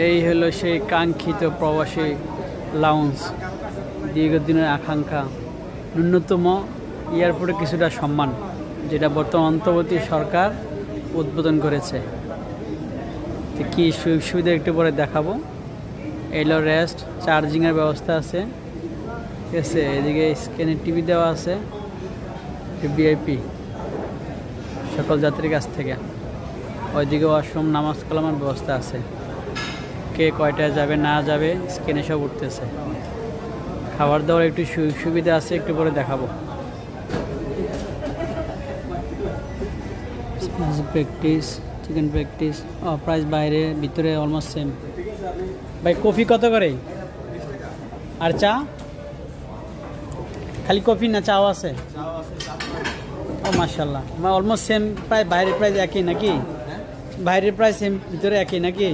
এই হলো সেই কাঙ্ক্ষিত প্রবাসী লাউঞ্জ, দীর্ঘদিনের আকাঙ্ক্ষা, ন্যূনতম এয়ারপোর্টে কিছুটা সম্মান, যেটা বর্তমান অন্তর্বর্তী সরকার উদ্বোধন করেছে। তো কী সুযোগ সুবিধা একটু পরে দেখাবো। এলো রেস্ট, চার্জিংয়ের ব্যবস্থা আছে, ঠিক আছে। এদিকে স্ক্রিনে টিভি দেওয়া আছে, ভিআইপি সকল যাত্রীর কাছ থেকে। ওইদিকে ওয়াশরুম, নামাজ কালামের ব্যবস্থা আছে। কে কয়টায় যাবে না যাবে স্ক্রিনে সব উঠতেছে। খাবার দাবার একটু সুযোগ সুবিধা আছে, একটু পরে দেখাবো। প্র্যাকটিস, চিকেন প্র্যাকটিস, প্রাইস বাইরে ভিতরে অলমোস্ট সেম। ভাই কফি কত করে? আর চা? খালি কফি না চাও আছে? ও মাশাআল্লাহ, অলমোস্ট সেম প্রায়, বাইরের প্রাইস একই নাকি? বাইরের প্রাইস সেম, ভিতরে একই নাকি?